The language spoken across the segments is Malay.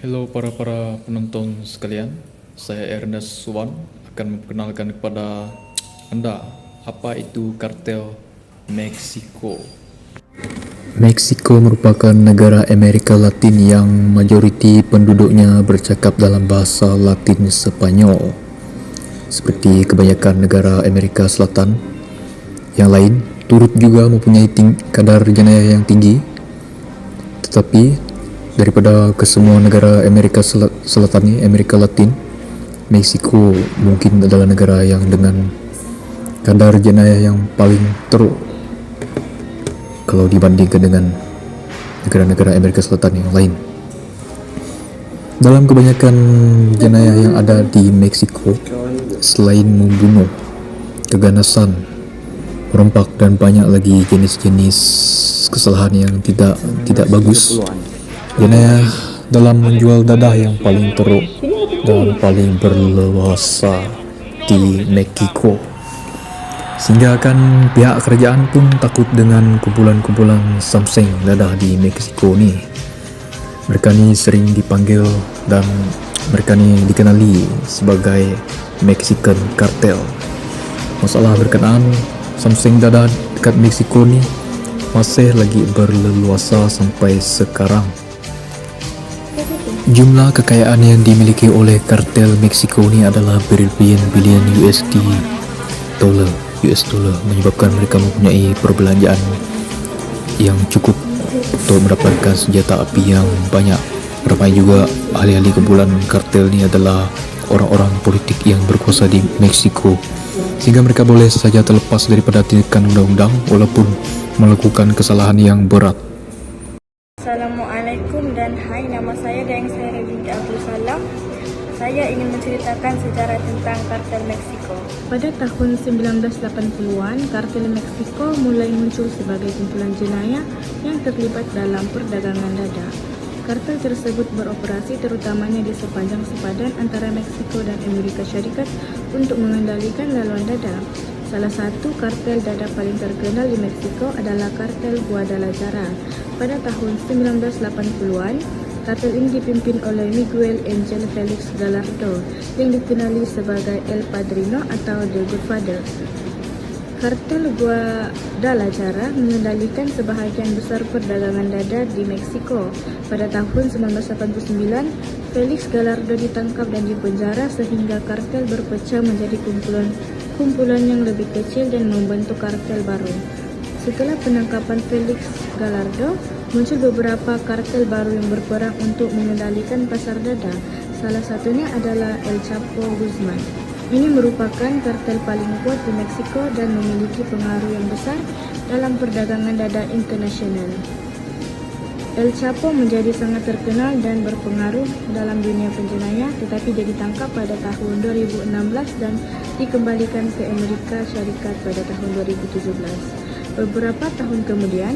Hello para penonton sekalian, saya Ernest Suwan akan memperkenalkan kepada Anda apa itu kartel Meksiko. Meksiko merupakan negara Amerika Latin yang majoriti penduduknya bercakap dalam bahasa Latin Spanyol. Seperti kebanyakan negara Amerika Selatan yang lain, turut juga mempunyai kadar jenayah yang tinggi. Tetapi daripada kesemua negara Amerika Selatan ni, Amerika Latin, Meksiko mungkin adalah negara yang dengan kadar jenayah yang paling teruk kalau dibandingkan dengan negara-negara Amerika Selatan yang lain. Dalam kebanyakan jenayah yang ada di Meksiko, selain membunuh, keganasan, merompak dan banyak lagi jenis-jenis kesalahan yang tidak bagus, jenayah dalam menjual dadah yang paling teruk dan paling berleluasa di Meksiko, sehingga kan pihak kerajaan pun takut dengan kumpulan-kumpulan samseng dadah di Meksiko ni. Mereka ni sering dipanggil dan mereka ni dikenali sebagai Mexican Cartel. Masalah berkenaan samseng dadah dekat Meksiko ni masih lagi berleluasa sampai sekarang. Jumlah kekayaan yang dimiliki oleh kartel Meksiko ni adalah berbilion-bilion US dollar, menyebabkan mereka mempunyai perbelanjaan yang cukup untuk mendapatkan senjata api yang banyak. Ramai juga ahli-ahli kumpulan kartel ni adalah orang-orang politik yang berkuasa di Meksiko, sehingga mereka boleh saja terlepas daripada tindakan undang-undang walaupun melakukan kesalahan yang berat. Assalamualaikum dan hai, nama saya Daeng binti Abdul Salam. Saya ingin menceritakan sejarah tentang kartel Meksiko. Pada tahun 1980-an, kartel Meksiko mulai muncul sebagai kumpulan jenayah yang terlibat dalam perdagangan dadah. Kartel tersebut beroperasi terutamanya di sepanjang sepadan antara Meksiko dan Amerika Syarikat untuk mengendalikan laluan dadah. Salah satu kartel dadah paling terkenal di Meksiko adalah kartel Guadalajara. Pada tahun 1980-an, kartel ini dipimpin oleh Miguel Angel Felix Gallardo yang dikenali sebagai El Padrino atau The Godfather. Kartel Guadalajara mengendalikan sebahagian besar perdagangan dadah di Meksiko. Pada tahun 1989, Felix Gallardo ditangkap dan dipenjara sehingga kartel berpecah menjadi kumpulan yang lebih kecil dan membentuk kartel baru. Setelah penangkapan Felix Gallardo, muncul beberapa kartel baru yang berperang untuk mengendalikan pasar dadah. Salah satunya adalah El Chapo Guzman. Ini merupakan kartel paling kuat di Meksiko dan memiliki pengaruh yang besar dalam perdagangan dadah internasional. El Chapo menjadi sangat terkenal dan berpengaruh dalam dunia penjenayah, tetapi dia ditangkap pada tahun 2016 dan dikembalikan ke Amerika Syarikat pada tahun 2017. Beberapa tahun kemudian,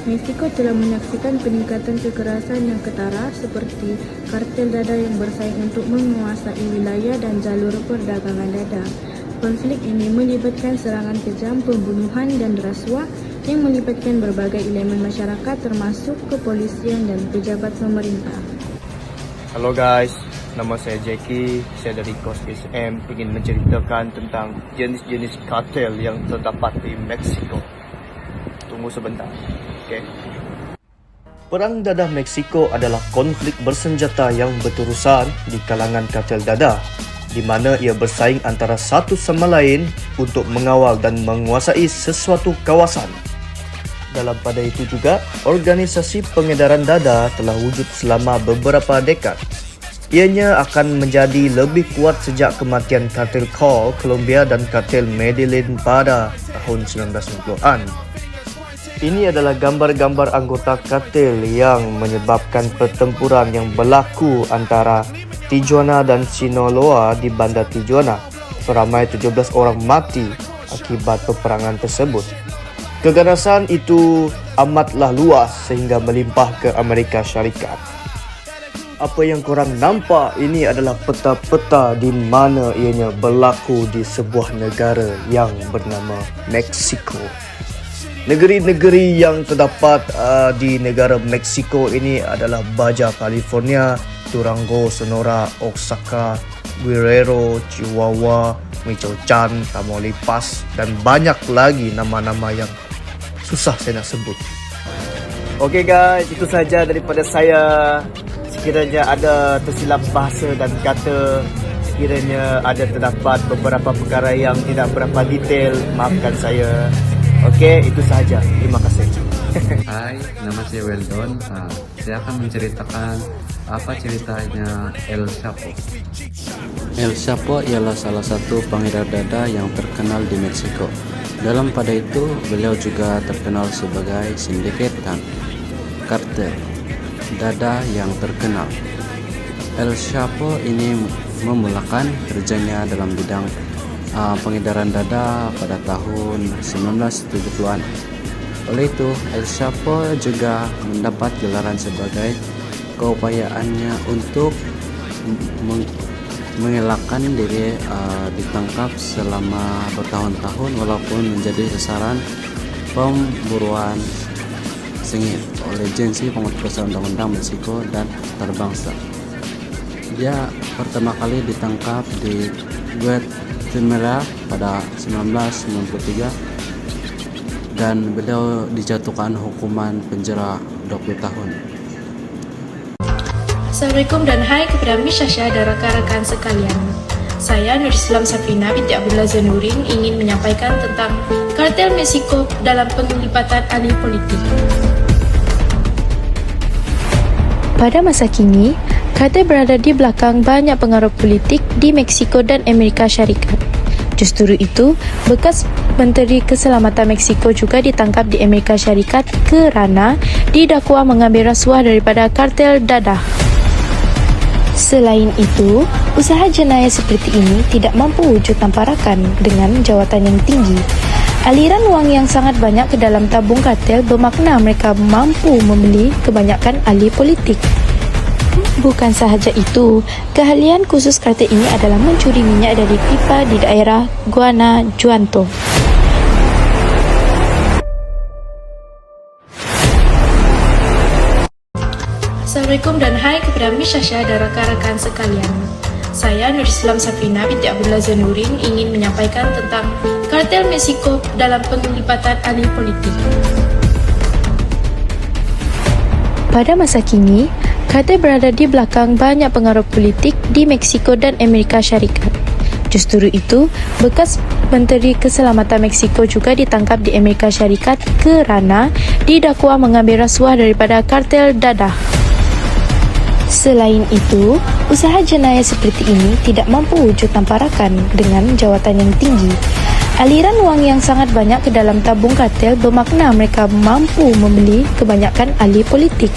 Meksiko telah menyaksikan peningkatan kekerasan yang ketara seperti kartel dadah yang bersaing untuk menguasai wilayah dan jalur perdagangan dadah. Konflik ini melibatkan serangan kejam, pembunuhan dan rasuah yang melibatkan berbagai elemen masyarakat termasuk kepolisian dan pejabat pemerintah. Halo guys, nama saya Jackie, saya dari Kos SM, ingin menceritakan tentang jenis-jenis kartel yang terdapat di Meksiko. Tunggu sebentar, okey. Perang dadah Meksiko adalah konflik bersenjata yang berterusan di kalangan kartel dadah, di mana ia bersaing antara satu sama lain untuk mengawal dan menguasai sesuatu kawasan. Dalam pada itu juga, organisasi pengedaran dadah telah wujud selama beberapa dekad. Ianya akan menjadi lebih kuat sejak kematian kartel Col Colombia dan kartel Medellin pada tahun 1990-an. Ini adalah gambar-gambar anggota kartel yang menyebabkan pertempuran yang berlaku antara Tijuana dan Sinaloa di bandar Tijuana. Seramai 17 orang mati akibat peperangan tersebut. Keganasan itu amatlah luas sehingga melimpah ke Amerika Syarikat. Apa yang korang nampak ini adalah peta-peta di mana ianya berlaku di sebuah negara yang bernama Meksiko. Negeri-negeri yang terdapat di negara Meksiko ini adalah Baja California, Durango, Sonora, Oaxaca, Guerrero, Chihuahua, Michoacán, Tamaulipas, dan banyak lagi nama-nama yang susah saya nak sebut. Oke guys, itu saja daripada saya. Sekiranya ada tersilap bahasa dan kata, sekiranya ada terdapat beberapa perkara yang tidak berapa detail, maafkan saya. Oke, itu saja. Terima kasih. Hai, nama saya Weldon. Saya akan menceritakan apa ceritanya El Chapo. El Chapo ialah salah satu pengedar dada yang terkenal di Meksiko. Dalam pada itu, beliau juga terkenal sebagai sindiket dan kartel dada yang terkenal. El Chapo ini memulakan kerjanya dalam bidang pengedaran dada pada tahun 1970-an. Oleh itu, El Chapo juga mendapat gelaran sebagai keupayaannya untuk mengelakkan diri ditangkap selama bertahun-tahun walaupun menjadi sasaran pemburuan sengit oleh agensi pengurusan undang-undang Meksiko dan terbangsa. Dia pertama kali ditangkap di Guatemala pada 1993 dan beliau dijatuhkan hukuman penjara 20 tahun. Assalamualaikum dan hai kepada Miss Syasha dan rakan-rakan sekalian. Saya Nur Islam Safina binti Abdullah Zanurin ingin menyampaikan tentang kartel Meksiko dalam penglibatan ahli politik. Pada masa kini, kartel berada di belakang banyak pengaruh politik di Meksiko dan Amerika Syarikat. Justru itu, bekas Menteri Keselamatan Meksiko juga ditangkap di Amerika Syarikat kerana didakwa mengambil rasuah daripada kartel dadah. Selain itu, usaha jenayah seperti ini tidak mampu wujud tanpa rakan dengan jawatan yang tinggi. Aliran wang yang sangat banyak ke dalam tabung kartel bermakna mereka mampu membeli kebanyakan ahli politik. Bukan sahaja itu, keahlian khusus kartel ini adalah mencuri minyak dari pipa di daerah Guanajuato. Assalamualaikum dan hai kepada Miss Syasha dan rakan-rakan sekalian. Saya Nur Islam Safina binti Abdullah Zanurin ingin menyampaikan tentang kartel Meksiko dalam penglibatan ahli politik. Pada masa kini, kartel berada di belakang banyak pengaruh politik di Meksiko dan Amerika Syarikat. Justru itu, bekas Menteri Keselamatan Meksiko juga ditangkap di Amerika Syarikat kerana didakwa mengambil rasuah daripada kartel dadah. Selain itu, usaha jenayah seperti ini tidak mampu wujud tanpa rakan dengan jawatan yang tinggi. Aliran wang yang sangat banyak ke dalam tabung kartel bermakna mereka mampu membeli kebanyakan ahli politik.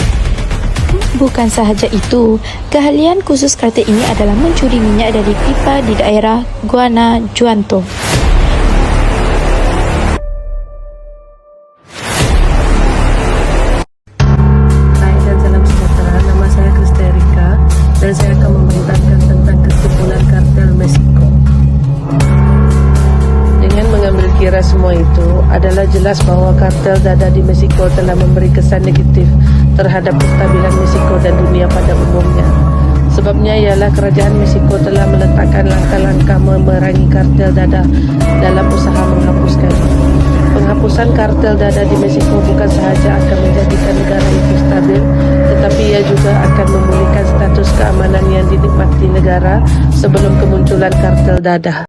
Bukan sahaja itu, keahlian khusus kartel ini adalah mencuri minyak dari pipa di daerah Guanajuato. Hai dan salam sejahtera, nama saya Kristerika dan saya akan memberitakan tentang kesimpulan kartel Meksiko. Dengan mengambil kira semua itu, adalah jelas bahwa kartel dada di Meksiko telah memberi kesan negatif terhadap kestabilan Meksiko dan dunia pada umumnya. Sebabnya ialah kerajaan Meksiko telah meletakkan langkah-langkah memerangi kartel dada dalam usaha menghapuskannya. Penghapusan kartel dada di Meksiko bukan sahaja akan menjadikan negara itu stabil, tetapi ia juga akan memulihkan status keamanan yang dinikmati negara sebelum kemunculan kartel dada.